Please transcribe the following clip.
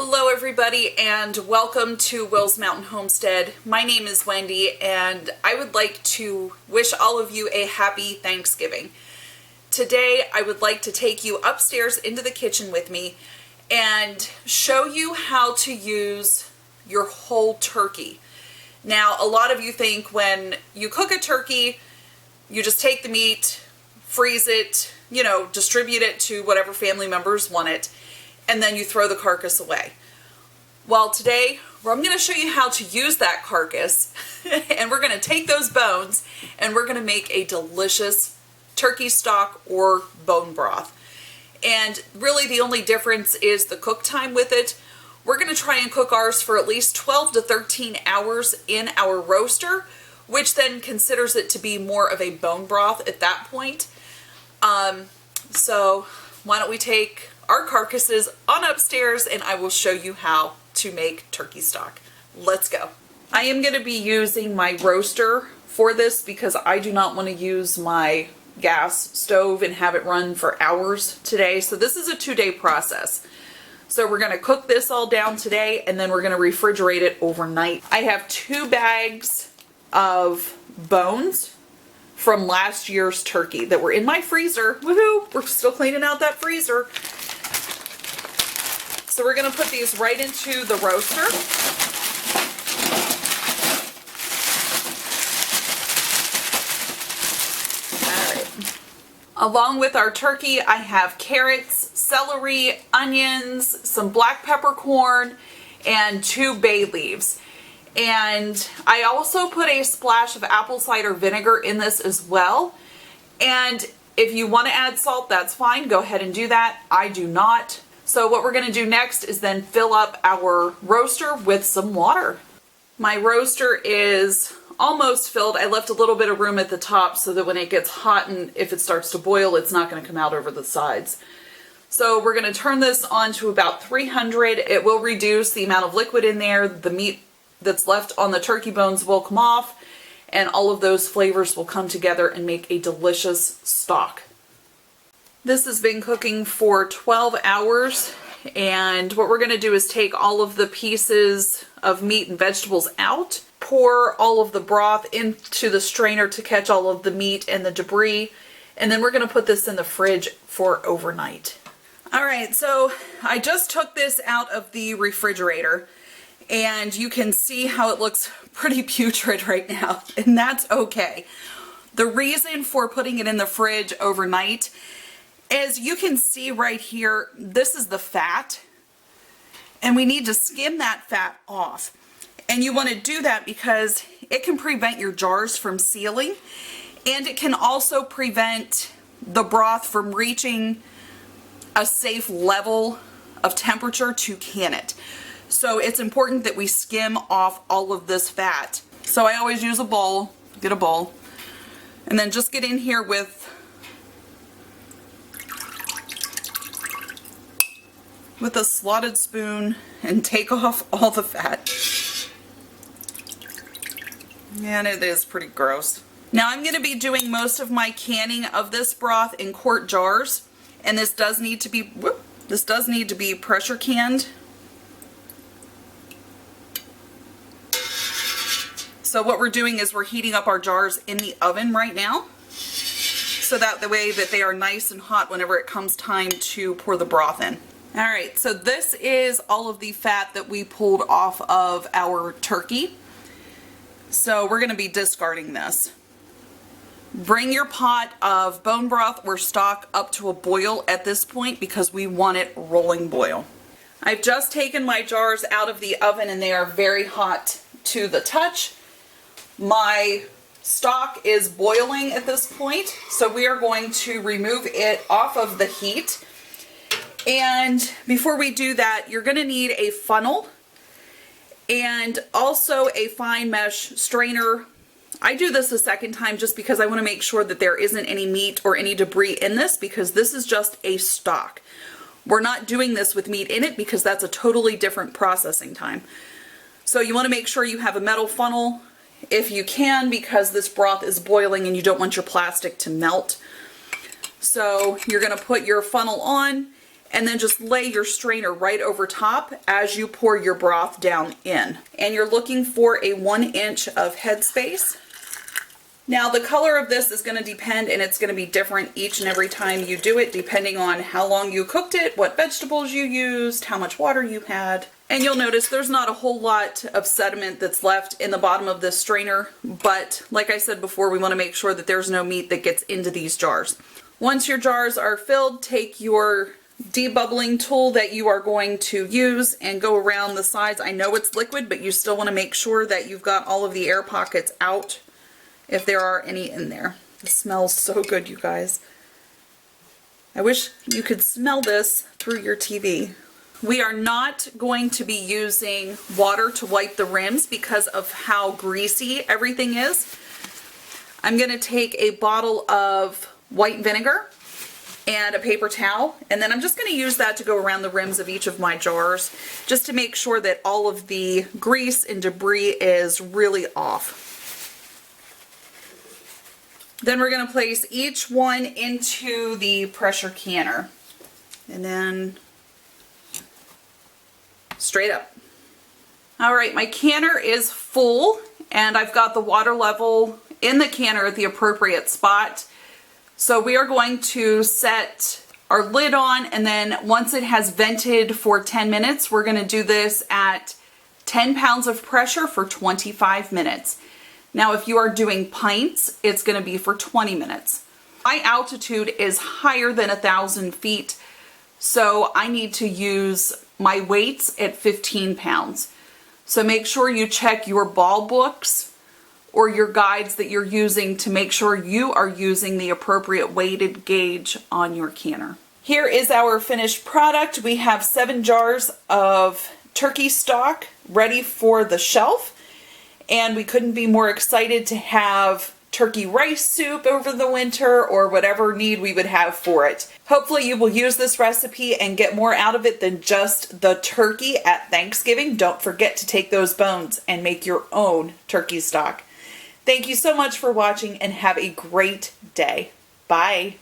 Hello everybody and welcome to Will's Mountain Homestead. My name is Wendy and I would like to wish all of you a happy Thanksgiving. Today I would like to take you upstairs into the kitchen with me and show you how to use your whole turkey. Now a lot of you think when you cook a turkey you just take the meat, freeze it, distribute it to whatever family members want it, and then you throw the carcass away. Well, today I'm going to show you how to use that carcass and we're going to take those bones and we're going to make a delicious turkey stock or bone broth. And really the only difference is the cook time with it. We're going to try and cook ours for at least 12 to 13 hours in our roaster, which then considers it to be more of a bone broth at that point. So why don't we take our carcasses on upstairs and I will show you how to make turkey stock. Let's go. I am going to be using my roaster for this because I do not want to use my gas stove and have it run for hours today. So this is a 2-day process. So we're going to cook this all down today and then we're going to refrigerate it overnight. I have 2 bags of bones from last year's turkey that were in my freezer. Woohoo! We're still cleaning out that freezer. So we're going to put these right into the roaster. All right. Along with our turkey, I have carrots, celery, onions, some black peppercorn, and 2 bay leaves. And I also put a splash of apple cider vinegar in this as well. And if you want to add salt, that's fine. Go ahead and do that. I do not. So what we're going to do next is then fill up our roaster with some water. My roaster is almost filled. I left a little bit of room at the top so that when it gets hot and if it starts to boil, it's not going to come out over the sides. So we're going to turn this on to about 300. It will reduce the amount of liquid in there. The meat that's left on the turkey bones will come off and all of those flavors will come together and make a delicious stock. This has been cooking for 12 hours and what we're going to do is take all of the pieces of meat and vegetables out, pour all of the broth into the strainer to catch all of the meat and the debris, and then we're going to put this in the fridge for overnight. Alright, so I just took this out of the refrigerator and you can see how it looks pretty putrid right now, and that's okay. The reason for putting it in the fridge overnight, as you can see right here, this is the fat, and we need to skim that fat off. And you want to do that because it can prevent your jars from sealing, and it can also prevent the broth from reaching a safe level of temperature to can it. So it's important that we skim off all of this fat. So I always use a bowl, get a bowl, and then just get in here with a slotted spoon and take off all the fat. And it is pretty gross. Now I'm going to be doing most of my canning of this broth in quart jars, and this does need to be pressure canned. So what we're doing is we're heating up our jars in the oven right now, so that the way that they are nice and hot whenever it comes time to pour the broth in. Alright, so this is all of the fat that we pulled off of our turkey. So we're going to be discarding this. Bring your pot of bone broth or stock up to a boil at this point because we want it rolling boil. I've just taken my jars out of the oven and they are very hot to the touch. My stock is boiling at this point, so we are going to remove it off of the heat. And before we do that, you're going to need a funnel and also a fine mesh strainer. I do this a second time just because I want to make sure that there isn't any meat or any debris in this, because this is just a stock. We're not doing this with meat in it because that's a totally different processing time. So you want to make sure you have a metal funnel if you can, because this broth is boiling and you don't want your plastic to melt. So you're going to put your funnel on and then just lay your strainer right over top as you pour your broth down in. And you're looking for a 1 inch of headspace. Now the color of this is going to depend, and it's going to be different each and every time you do it, depending on how long you cooked it, what vegetables you used, how much water you had. And you'll notice there's not a whole lot of sediment that's left in the bottom of this strainer, but like I said before, we want to make sure that there's no meat that gets into these jars. Once your jars are filled, take your debubbling tool that you are going to use and go around the sides. I know it's liquid, but you still want to make sure that you've got all of the air pockets out if there are any in there. It smells so good, you guys. I wish you could smell this through your TV. We are not going to be using water to wipe the rims because of how greasy everything is. I'm going to take a bottle of white vinegar and a paper towel, and then I'm just going to use that to go around the rims of each of my jars just to make sure that all of the grease and debris is really off. Then we're going to place each one into the pressure canner, and then straight up. All right, my canner is full and I've got the water level in the canner at the appropriate spot. So we are going to set our lid on, and then once it has vented for 10 minutes, we're going to do this at 10 pounds of pressure for 25 minutes. Now, if you are doing pints, it's going to be for 20 minutes. My altitude is higher than 1,000 feet, so I need to use my weights at 15 pounds. So make sure you check your ball books or your guides that you're using to make sure you are using the appropriate weighted gauge on your canner. Here is our finished product. We have 7 jars of turkey stock ready for the shelf, and we couldn't be more excited to have turkey rice soup over the winter or whatever need we would have for it. Hopefully you will use this recipe and get more out of it than just the turkey at Thanksgiving. Don't forget to take those bones and make your own turkey stock. Thank you so much for watching and have a great day. Bye.